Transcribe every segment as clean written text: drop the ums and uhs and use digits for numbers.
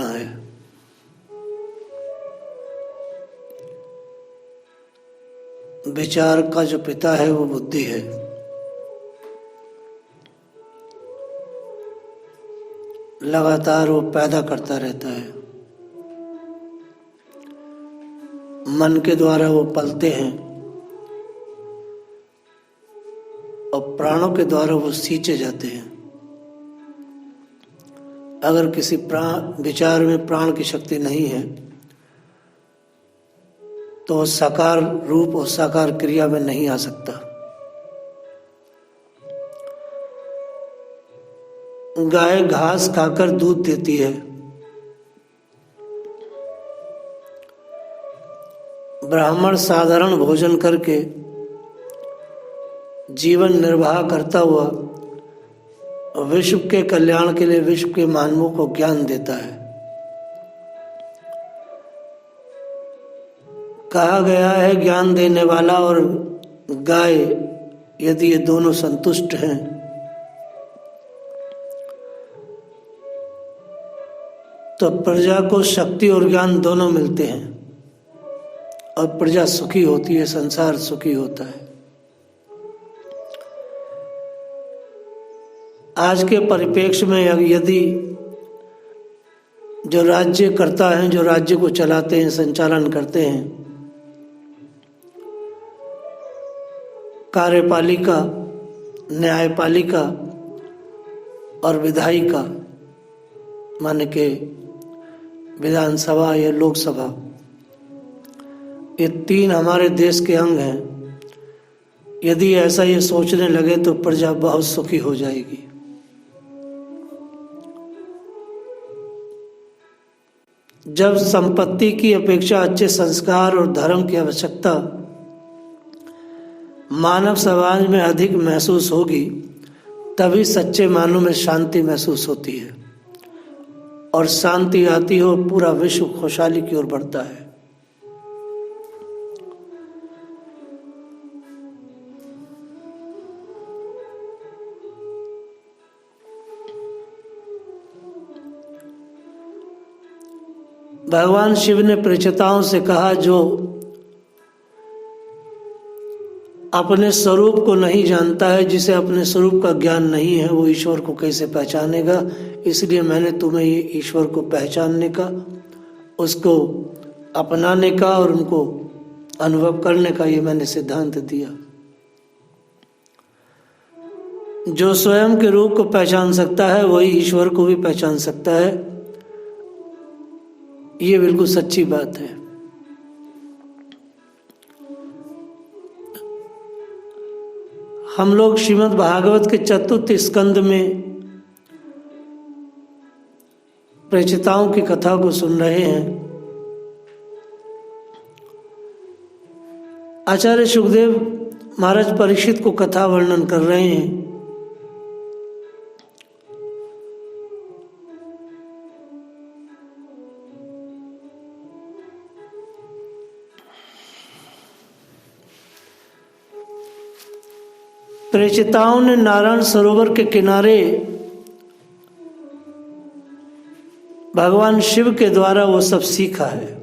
है। विचार का जो पिता है वो बुद्धि है। लगातार वो पैदा करता रहता है। मन के द्वारा वो पलते हैं और प्राणों के द्वारा वो सींचे जाते हैं। अगर किसी विचार में प्राण की शक्ति नहीं है तो वो साकार रूप और साकार क्रिया में नहीं आ सकता। गाय घास खाकर दूध देती है। ब्राह्मण साधारण भोजन करके जीवन निर्वाह करता हुआ विश्व के कल्याण के लिए विश्व के मानवों को ज्ञान देता है। कहा गया है ज्ञान देने वाला और गाय यदि ये दोनों संतुष्ट हैं तो प्रजा को शक्ति और ज्ञान दोनों मिलते हैं और प्रजा सुखी होती है, संसार सुखी होता है। आज के परिप्रेक्ष्य में यदि जो राज्य करता है, जो राज्य को चलाते हैं, संचालन करते हैं, कार्यपालिका, न्यायपालिका और विधायिका माने के विधानसभा या लोकसभा, ये तीन हमारे देश के अंग हैं। यदि ऐसा ये सोचने लगे तो प्रजा बहुत सुखी हो जाएगी। जब संपत्ति की अपेक्षा अच्छे संस्कार और धर्म की आवश्यकता मानव समाज में अधिक महसूस होगी तभी सच्चे मानव में शांति महसूस होती है और शांति आती हो पूरा विश्व खुशहाली की ओर बढ़ता है। भगवान शिव ने प्रेषिताओं से कहा जो अपने स्वरूप को नहीं जानता है, जिसे अपने स्वरूप का ज्ञान नहीं है, वो ईश्वर को कैसे पहचानेगा। इसलिए मैंने तुम्हें ये ईश्वर को पहचानने का, उसको अपनाने का और उनको अनुभव करने का ये मैंने सिद्धांत दिया। जो स्वयं के रूप को पहचान सकता है वही ईश्वर को भी पहचान सकता है। ये बिल्कुल सच्ची बात है। हम लोग श्रीमद् भागवत के चतुर्थ स्कंद में प्रेषिताओं की कथा को सुन रहे हैं। आचार्य सुखदेव महाराज परीक्षित को कथा वर्णन कर रहे हैं। प्रेषिताओं ने नारायण सरोवर के किनारे भगवान शिव के द्वारा वो सब सीखा है।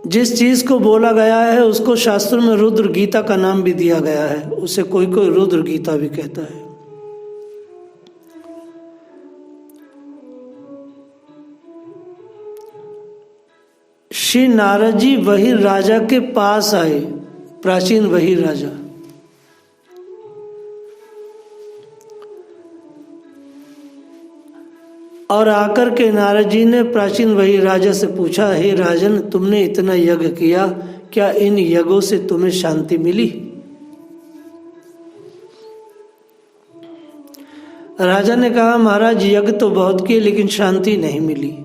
जिस चीज को बोला गया है उसको शास्त्रों में रुद्र गीता का नाम भी दिया गया है। उसे कोई कोई रुद्र गीता भी कहता है। श्री नारद जी वही राजा के पास आए, प्राचीन वही राजा। और आकर के नारद जी ने प्राचीन वही राजा से पूछा, हे राजन, तुमने इतना यज्ञ किया, क्या इन यज्ञों से तुम्हें शांति मिली? राजा ने कहा, महाराज यज्ञ तो बहुत किए लेकिन शांति नहीं मिली।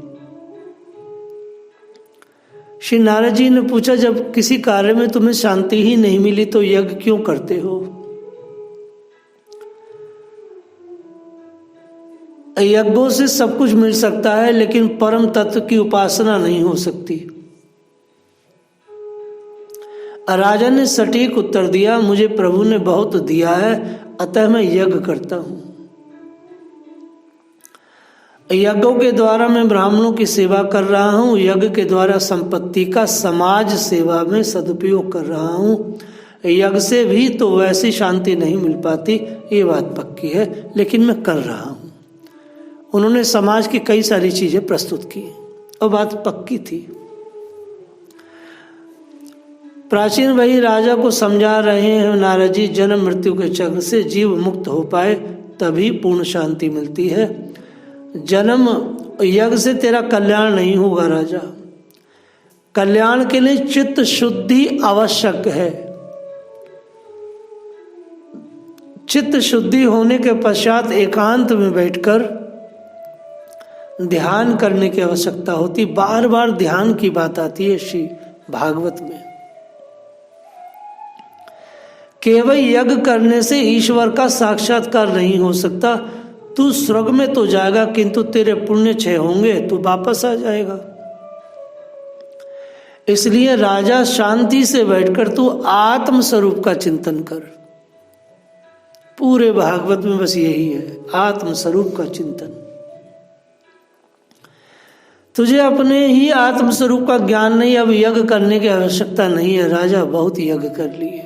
श्री नारद जी ने पूछा, जब किसी कार्य में तुम्हें शांति ही नहीं मिली तो यज्ञ क्यों करते हो? यज्ञों से सब कुछ मिल सकता है लेकिन परम तत्व की उपासना नहीं हो सकती। राजा ने सटीक उत्तर दिया, मुझे प्रभु ने बहुत दिया है, अतः मैं यज्ञ करता हूं। यज्ञों के द्वारा मैं ब्राह्मणों की सेवा कर रहा हूं, यज्ञ के द्वारा संपत्ति का समाज सेवा में सदुपयोग कर रहा हूं। यज्ञ से भी तो वैसी शांति नहीं मिल पाती, ये बात पक्की है, लेकिन मैं कर रहा हूं। उन्होंने समाज की कई सारी चीजें प्रस्तुत की और बात पक्की थी। प्राचीन वही राजा को समझा रहे हैं, नारद जी, जन्म मृत्यु के चक्र से जीव मुक्त हो पाए तभी पूर्ण शांति मिलती है। जन्म यज्ञ से तेरा कल्याण नहीं होगा राजा। कल्याण के लिए चित्त शुद्धि आवश्यक है। चित्त शुद्धि होने के पश्चात एकांत में बैठकर ध्यान करने की आवश्यकता होती। बार बार ध्यान की बात आती है श्री भागवत में। केवल यज्ञ करने से ईश्वर का साक्षात्कार नहीं हो सकता। तू स्वर्ग में तो जाएगा, किंतु तेरे पुण्य क्षय होंगे, तू वापस आ जाएगा। इसलिए राजा, शांति से बैठकर तू आत्म स्वरूप का चिंतन कर। पूरे भागवत में बस यही है, आत्म स्वरूप का चिंतन। तुझे अपने ही आत्म स्वरूप का ज्ञान नहीं, अब यज्ञ करने की आवश्यकता नहीं है। राजा, बहुत यज्ञ कर लिए।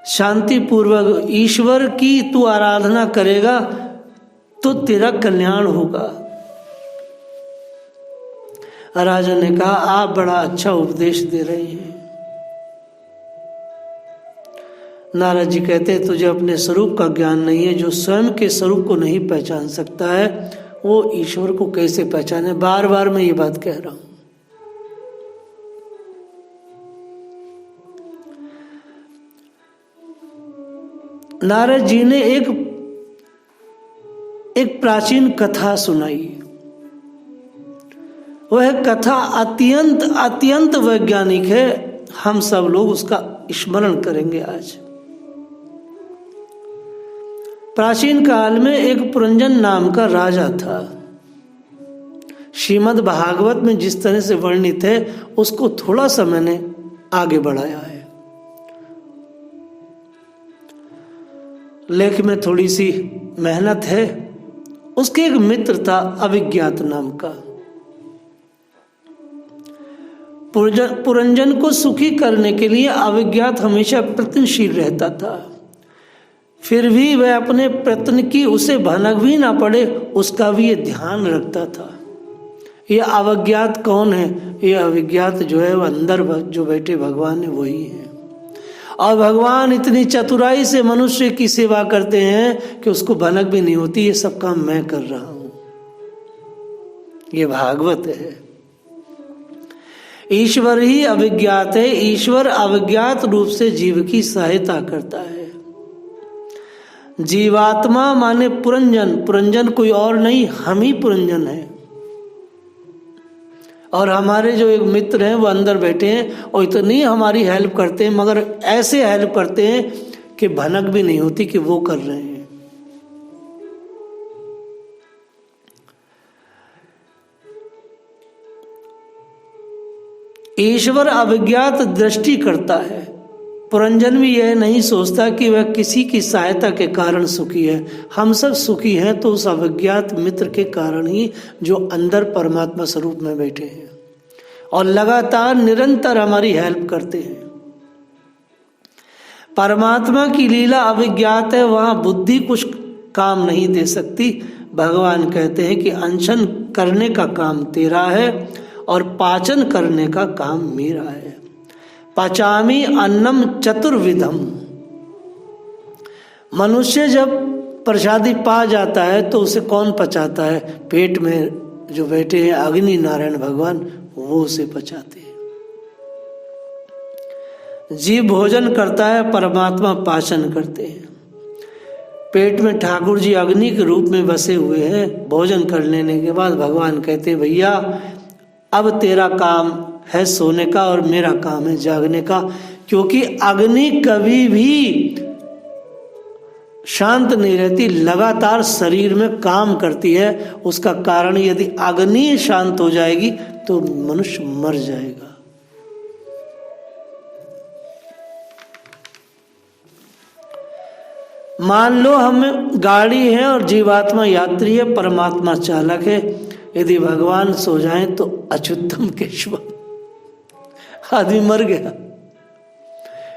शांति पूर्वक ईश्वर की तू आराधना करेगा तो तेरा कल्याण होगा। राजा ने कहा, आप बड़ा अच्छा उपदेश दे रहे हैं। नारद जी कहते हैं, तुझे अपने स्वरूप का ज्ञान नहीं है। जो स्वयं के स्वरूप को नहीं पहचान सकता है वो ईश्वर को कैसे पहचाने। बार बार मैं ये बात कह रहा हूं। नारद जी ने एक प्राचीन कथा सुनाई। वह कथा अत्यंत अत्यंत वैज्ञानिक है। हम सब लोग उसका स्मरण करेंगे आज। प्राचीन काल में एक पुरंजन नाम का राजा था। श्रीमद् भागवत में जिस तरह से वर्णित है उसको थोड़ा सा मैंने आगे बढ़ाया है। लेख में थोड़ी सी मेहनत है। उसके एक मित्र था अविज्ञात नाम का। पुरंजन को सुखी करने के लिए अविज्ञात हमेशा प्रयत्नशील रहता था। फिर भी वह अपने प्रयत्न की उसे भनक भी ना पड़े उसका भी ये ध्यान रखता था। ये अविज्ञात कौन है? ये अविज्ञात जो है वो अंदर जो बैठे भगवान है वही है। और भगवान इतनी चतुराई से मनुष्य की सेवा करते हैं कि उसको भनक भी नहीं होती। ये सब काम मैं कर रहा हूं। ये भागवत है। ईश्वर ही अविज्ञात है। ईश्वर अविज्ञात रूप से जीव की सहायता करता है। जीवात्मा माने पुरंजन। पुरंजन कोई और नहीं, हम ही पुरंजन है। और हमारे जो एक मित्र हैं वो अंदर बैठे हैं और इतनी हमारी हेल्प करते हैं, मगर ऐसे हेल्प करते हैं कि भनक भी नहीं होती कि वो कर रहे हैं। ईश्वर अविज्ञात दृष्टि करता है। पुरंजन भी यह नहीं सोचता कि वह किसी की सहायता के कारण सुखी है। हम सब सुखी हैं तो उस अविज्ञात मित्र के कारण ही जो अंदर परमात्मा स्वरूप में बैठे हैं और लगातार निरंतर हमारी हेल्प करते हैं। परमात्मा की लीला अविज्ञात है, वहां बुद्धि कुछ काम नहीं दे सकती। भगवान कहते हैं कि अनशन करने का काम तेरा है और पाचन करने का काम मेरा है। पचामी अन्नम चतुर्विधम। मनुष्य जब प्रसादी पा जाता है तो उसे कौन पचाता है? पेट में जो बैठे हैं अग्नि नारायण भगवान, वो उसे पचाते हैं। जीव भोजन करता है, परमात्मा पाचन करते हैं। पेट में ठाकुर जी अग्नि के रूप में बसे हुए हैं। भोजन कर लेने के बाद भगवान कहते हैं, भैया अब तेरा काम है सोने का और मेरा काम है जागने का। क्योंकि अग्नि कभी भी शांत नहीं रहती, लगातार शरीर में काम करती है। उसका कारण यदि अग्नि शांत हो जाएगी तो मनुष्य मर जाएगा। मान लो हम गाड़ी है और जीवात्मा यात्री है, परमात्मा चालक है। यदि भगवान सो जाए तो अच्युतम केशवम, आदमी मर गया।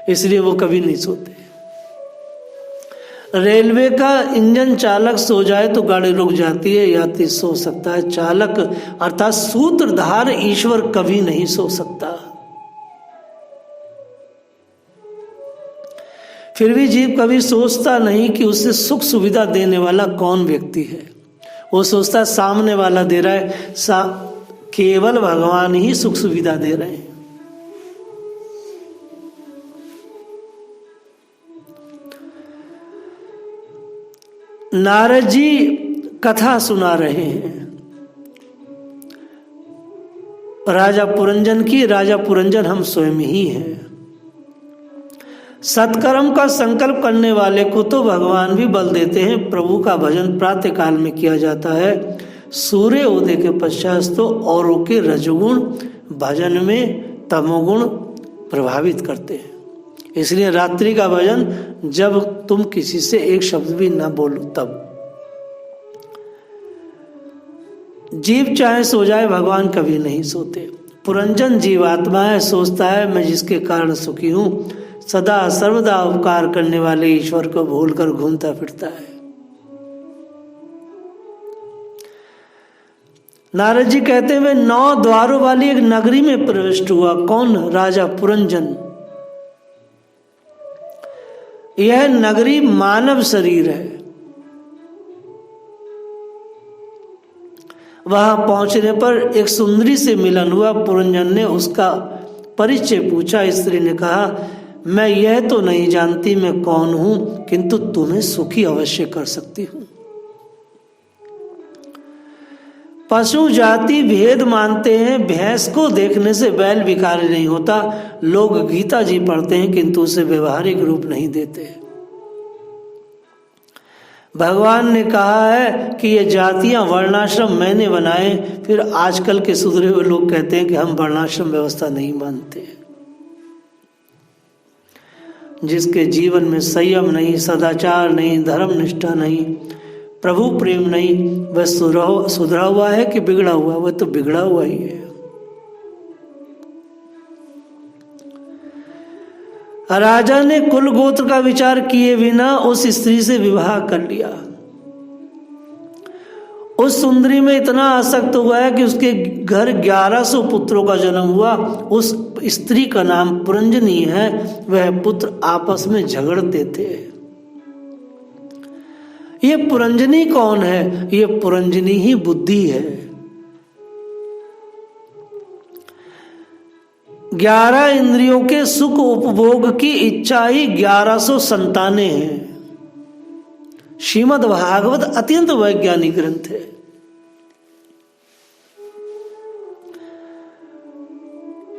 इसलिए वो कभी नहीं सोते। रेलवे का इंजन चालक सो जाए तो गाड़ी रुक जाती है, यात्री सो सकता है। चालक अर्थात सूत्रधार ईश्वर कभी नहीं सो सकता। फिर भी जीव कभी सोचता नहीं कि उसे सुख सुविधा देने वाला कौन व्यक्ति है। वो सोचता सामने वाला दे रहा है, केवल भगवान ही सुख सुविधा दे रहे हैं। नारद जी कथा सुना रहे हैं राजा पुरंजन की। राजा पुरंजन हम स्वयं ही हैं। सत्कर्म का संकल्प करने वाले को तो भगवान भी बल देते हैं। प्रभु का भजन प्रातः काल में किया जाता है। सूर्य उदय के पश्चात तो औरों के रजोगुण भजन में तमोगुण प्रभावित करते हैं। इसलिए रात्रि का भजन जब तुम किसी से एक शब्द भी ना बोलो तब। जीव चाहे सो जाए, भगवान कभी नहीं सोते। पुरंजन जीवात्मा है, सोचता है मैं जिसके कारण सुखी हूं। सदा सर्वदा उपकार करने वाले ईश्वर को भूलकर घूमता फिरता है। नारद जी कहते हुए 9 द्वारों वाली एक नगरी में प्रविष्ट हुआ। कौन? राजा पुरंजन। यह नगरी मानव शरीर है। वहां पहुंचने पर एक सुंदरी से मिलन हुआ। पुरंजन ने उसका परिचय पूछा। स्त्री ने कहा मैं यह तो नहीं जानती मैं कौन हूं, किंतु तुम्हें सुखी अवश्य कर सकती हूं। पशु जाति भेद मानते हैं। भैंस को देखने से बैल विकारी नहीं होता। लोग गीता जी पढ़ते हैं किंतु उसे व्यवहारिक रूप नहीं देते। भगवान ने कहा है कि ये जातियां वर्णाश्रम मैंने बनाए। फिर आजकल के सुधरे हुए लोग कहते हैं कि हम वर्णाश्रम व्यवस्था नहीं मानते। जिसके जीवन में संयम नहीं, सदाचार नहीं, धर्म निष्ठा नहीं, प्रभु प्रेम नहीं, वह सुधरा हुआ है कि बिगड़ा हुआ? वह तो बिगड़ा हुआ ही है। राजा ने कुल गोत्र का विचार किए बिना उस स्त्री से विवाह कर लिया। उस सुंदरी में इतना आसक्त हुआ है कि उसके घर 1100 पुत्रों का जन्म हुआ। उस स्त्री का नाम पुरंजनी है। वह पुत्र आपस में झगड़ते थे। ये पुरंजनी कौन है? ये पुरंजनी ही बुद्धि है। 11 इंद्रियों के सुख उपभोग की इच्छा ही 1100 संतानें हैं। श्रीमद् भागवत अत्यंत वैज्ञानिक ग्रंथ है।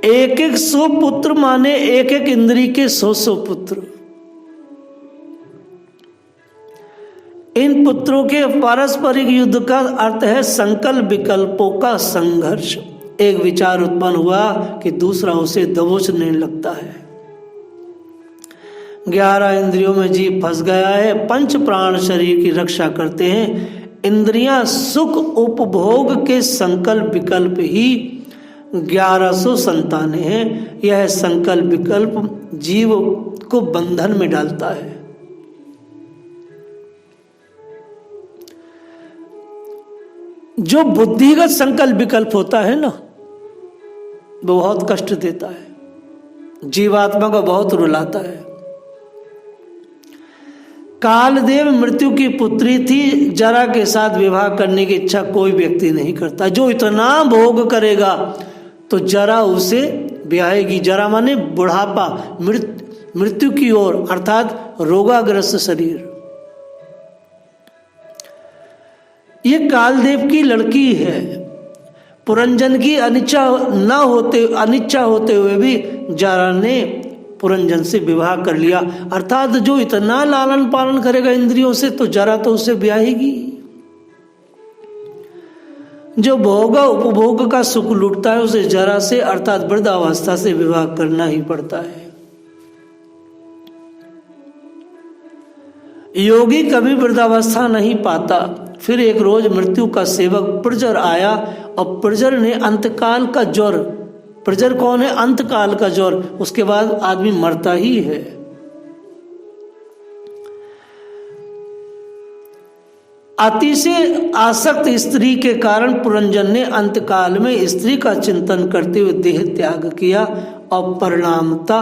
एक 100 पुत्र माने एक इंद्री के 100 पुत्र। इन पुत्रों के पारस्परिक युद्ध का अर्थ है संकल्प विकल्पों का संघर्ष। एक विचार उत्पन्न हुआ कि दूसरा उसे दबोचने लगता है। 11 इंद्रियों में जीव फंस गया है। 5 प्राण शरीर की रक्षा करते हैं। इंद्रियां सुख उपभोग के संकल्प विकल्प ही 1100 संतानें हैं। यह संकल्प विकल्प जीव को बंधन में डालता है। जो बुद्धिगत संकल्प विकल्प होता है ना, वो बहुत कष्ट देता है, जीवात्मा को बहुत रुलाता है। कालदेव मृत्यु की पुत्री थी। जरा के साथ विवाह करने की इच्छा कोई व्यक्ति नहीं करता। जो इतना भोग करेगा तो जरा उसे ब्याहेगी। जरा माने बुढ़ापा, मृत्यु की ओर, अर्थात रोगाग्रस्त शरीर। ये कालदेव की लड़की है। पुरंजन की अनिच्छा होते हुए भी जरा ने पुरंजन से विवाह कर लिया। अर्थात जो इतना लालन पालन करेगा इंद्रियों से तो जरा तो उसे ब्याहेगी। जो भोग उपभोग का सुख लूटता है उसे जरा से अर्थात वृद्धावस्था से विवाह करना ही पड़ता है। योगी कभी वृद्धावस्था नहीं पाता। फिर एक रोज मृत्यु का सेवक प्रजर आया और प्रजर ने अंतकाल का ज्वर, प्रजर कौन है? अंतकाल का ज्वर, उसके बाद आदमी मरता ही है। अतिशय आसक्त स्त्री के कारण पुरंजन ने अंतकाल में स्त्री का चिंतन करते हुए देह त्याग किया और परिणामतः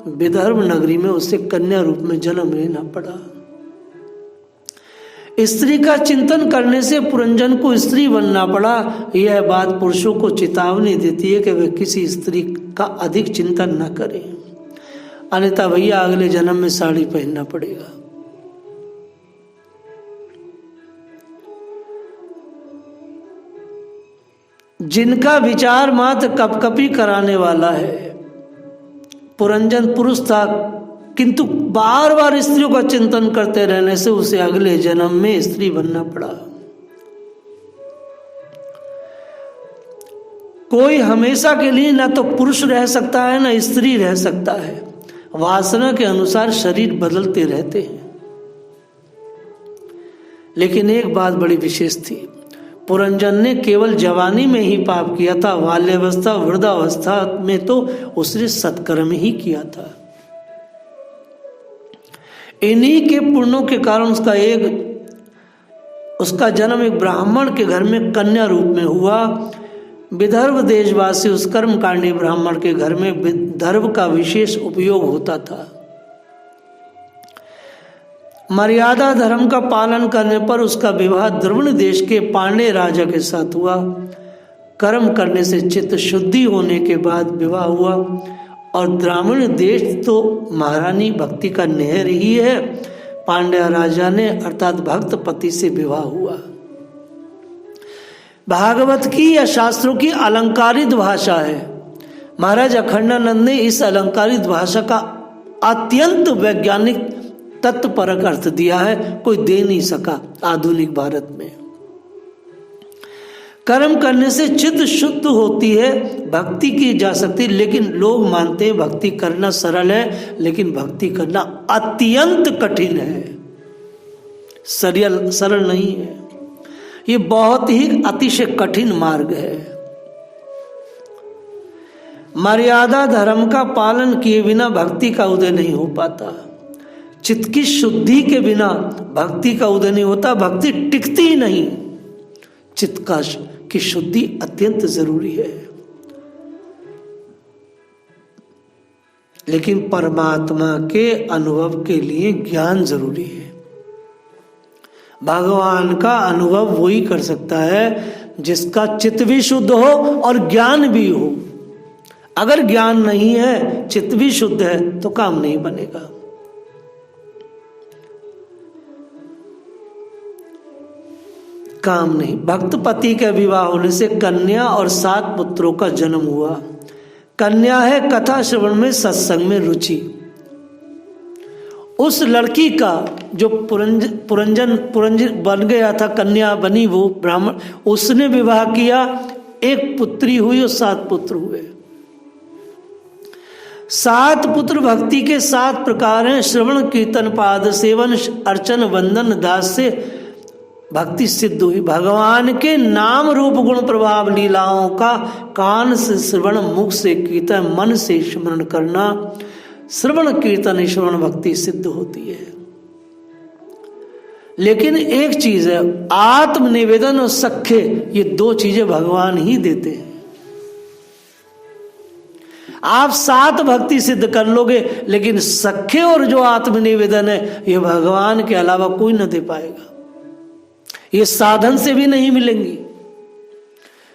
विदर्भ नगरी में उसे कन्या रूप में जन्म लेना पड़ा। स्त्री का चिंतन करने से पुरंजन को स्त्री बनना पड़ा। यह बात पुरुषों को चेतावनी देती है कि वे किसी स्त्री का अधिक चिंतन न करें, अन्यथा भैया अगले जन्म में साड़ी पहनना पड़ेगा। जिनका विचार मात्र कपकपी कराने वाला है। पुरंजन पुरुष था, किंतु बार बार स्त्रियों का चिंतन करते रहने से उसे अगले जन्म में स्त्री बनना पड़ा। कोई हमेशा के लिए ना तो पुरुष रह सकता है ना स्त्री रह सकता है। वासना के अनुसार शरीर बदलते रहते हैं। लेकिन एक बात बड़ी विशेष थी, पुरंजन ने केवल जवानी में ही पाप किया था, बाल्यावस्था वृद्धावस्था में तो उसने सत्कर्म ही किया था। इन्हीं के पुण्यों के कारण उसका जन्म एक ब्राह्मण के घर में कन्या रूप में हुआ। विदर्भ देशवासी उस कर्मकांडी ब्राह्मण के घर में विदर्भ का विशेष उपयोग होता था। मर्यादा धर्म का पालन करने पर उसका विवाह द्रविड़ देश के पांडे राजा के साथ हुआ। कर्म करने से चित्त शुद्धि होने के बाद विवाह हुआ। और द्राविड़ देश तो महारानी भक्ति का नहर ही है। पांड्या राजा ने अर्थात भक्त पति से विवाह हुआ। भागवत की या शास्त्रों की अलंकारित भाषा है। महाराज अखंडानंद ने इस अलंकारित भाषा का अत्यंत वैज्ञानिक तत्वपरक अर्थ दिया है, कोई दे नहीं सका आधुनिक भारत में। कर्म करने से चित्त शुद्ध होती है, भक्ति की जा सकती, लेकिन लोग मानते हैं भक्ति करना सरल है, लेकिन भक्ति करना अत्यंत कठिन है, सरल नहीं है। ये बहुत ही अतिशय कठिन मार्ग है। मर्यादा धर्म का पालन किए बिना भक्ति का उदय नहीं हो पाता। चित्त की शुद्धि के बिना भक्ति का उदय नहीं होता, भक्ति टिकती ही नहीं। चित्त की शुद्धि अत्यंत जरूरी है। लेकिन परमात्मा के अनुभव के लिए ज्ञान जरूरी है। भगवान का अनुभव वही कर सकता है जिसका चित्त भी शुद्ध हो और ज्ञान भी हो। अगर ज्ञान नहीं है, चित्त भी शुद्ध है, तो काम नहीं बनेगा। काम नहीं। भक्त पति के विवाह होने से कन्या और 7 पुत्रों का जन्म हुआ। कन्या है कथा श्रवण में, सत्संग में रुचि। उस लड़की का जो पुरंजन बन गया था, कन्या बनी वो ब्राह्मण, उसने विवाह किया, 1 पुत्री हुई और 7 पुत्र हुए। 7 पुत्र भक्ति के 7 प्रकार हैं। श्रवण कीर्तन पाद सेवन अर्चन वंदन दास से भक्ति सिद्ध हुई। भगवान के नाम रूप गुण प्रभाव लीलाओं का कान से श्रवण, मुख से कीर्तन, मन से स्मरण करना, श्रवण कीर्तन श्रवण भक्ति सिद्ध होती है। लेकिन एक चीज है, आत्मनिवेदन और सख्य, ये 2 चीजें भगवान ही देते हैं। आप 7 भक्ति सिद्ध कर लोगे, लेकिन सख्य और जो आत्मनिवेदन है, ये भगवान के अलावा कोई न दे पाएगा। ये साधन से भी नहीं मिलेंगी।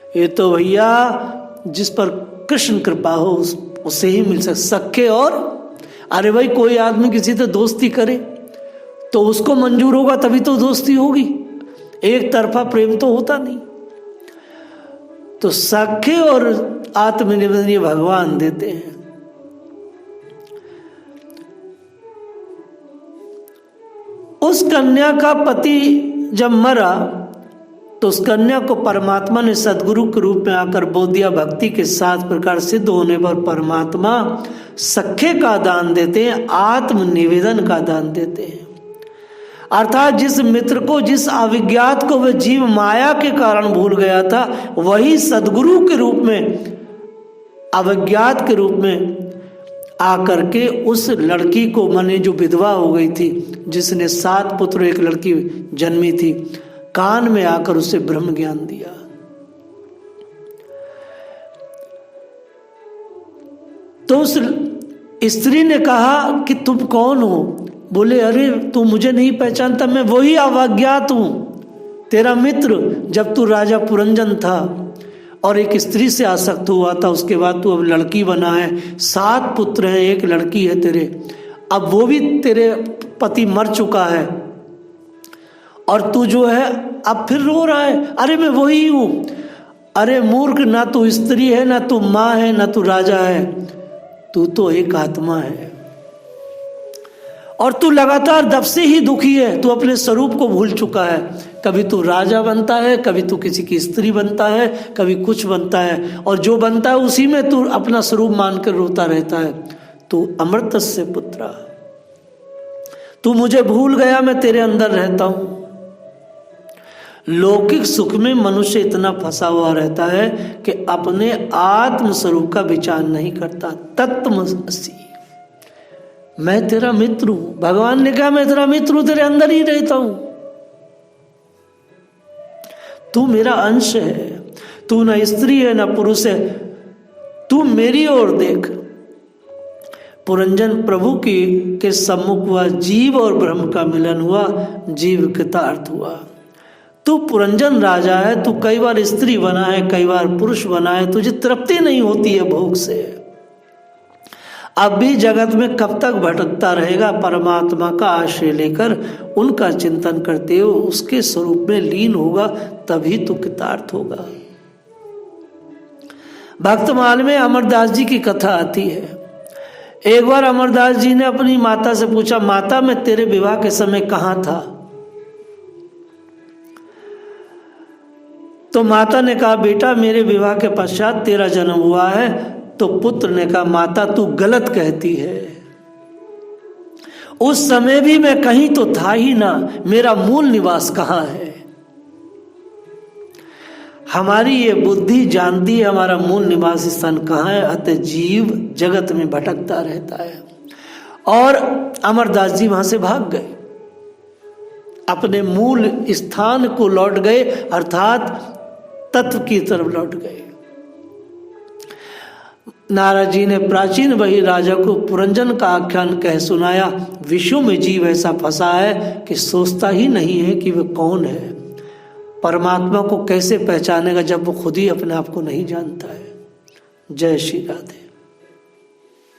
ये तो भैया जिस पर कृष्ण कृपा हो उससे ही मिल सकता। सख्य और अरे भाई कोई आदमी किसी से दोस्ती करे तो उसको मंजूर होगा तभी तो दोस्ती होगी, एक तरफा प्रेम तो होता नहीं। तो सख्य और आत्मनिवेदन ये भगवान देते हैं। उस कन्या का पति जब मरा तो उस कन्या को परमात्मा ने सदगुरु के रूप में आकर बोध दिया। भक्ति के 7 प्रकार सिद्ध होने पर परमात्मा सख्य का दान देते हैं, आत्मनिवेदन का दान देते हैं। अर्थात जिस मित्र को, जिस अविज्ञात को वह जीव माया के कारण भूल गया था, वही सदगुरु के रूप में, अविज्ञात के रूप में आकर के उस लड़की को, माने जो विधवा हो गई थी, जिसने 7 पुत्र एक लड़की जन्मी थी, कान में आकर उसे ब्रह्म ज्ञान दिया। तो उस स्त्री ने कहा कि तुम कौन हो? बोले अरे तू मुझे नहीं पहचानता, मैं वही अवज्ञात हूं, तेरा मित्र, जब तू राजा पुरंजन था और एक स्त्री से आसक्त हुआ था, उसके बाद तू अब लड़की बना है, 7 पुत्र हैं, एक लड़की है तेरे, अब वो भी तेरे पति मर चुका है और तू जो है अब फिर रो रहा है। अरे मैं वही हूं। अरे मूर्ख, ना तू स्त्री है, ना तू माँ है, ना तू राजा है, तू तो एक आत्मा है और तू लगातार दब से ही दुखी है। तू अपने स्वरूप को भूल चुका है। कभी तू राजा बनता है, कभी तू किसी की स्त्री बनता है, कभी कुछ बनता है, और जो बनता है उसी में तू अपना स्वरूप मानकर रोता रहता है। तू अमृतस्य पुत्र, तू मुझे भूल गया, मैं तेरे अंदर रहता हूं। लौकिक सुख में मनुष्य इतना फंसा हुआ रहता है कि अपने आत्म स्वरूप का विचार नहीं करता। तत्त्वमसि, मैं तेरा मित्र हूं। भगवान ने कहा मैं तेरा मित्र हूं, तेरे अंदर ही रहता हूं, तू मेरा अंश है, तू ना स्त्री है ना पुरुष है, तू मेरी ओर देख। पुरंजन प्रभु के सम्मुख हुआ, जीव और ब्रह्म का मिलन हुआ, जीव कृतार्थ हुआ। तू पुरंजन राजा है, तू कई बार स्त्री बना है, कई बार पुरुष बना है, तुझे तृप्ति नहीं होती है भोग से। अब भी जगत में कब तक भटकता रहेगा? परमात्मा का आश्रय लेकर उनका चिंतन करते हो, उसके स्वरूप में लीन होगा, तभी तो कृतार्थ होगा। भक्तमाल में अमरदास जी की कथा आती है। एक बार अमरदास जी ने अपनी माता से पूछा, माता मैं तेरे विवाह के समय कहाँ था? तो माता ने कहा बेटा मेरे विवाह के पश्चात तेरा जन्म हुआ है। तो पुत्र ने कहा माता तू गलत कहती है, उस समय भी मैं कहीं तो था ही ना, मेरा मूल निवास कहाँ है? हमारी ये बुद्धि जानती है हमारा मूल निवास स्थान कहाँ है, अतः जीव जगत में भटकता रहता है। और अमरदास जी वहां से भाग गए, अपने मूल स्थान को लौट गए, अर्थात तत्व की तरफ लौट गए। नारद जी ने प्राचीन वही राजा को पुरंजन का आख्यान कह सुनाया। विश्व में जीव ऐसा फंसा है कि सोचता ही नहीं है कि वह कौन है। परमात्मा को कैसे पहचानेगा जब वो खुद ही अपने आप को नहीं जानता है। जय श्री राधे।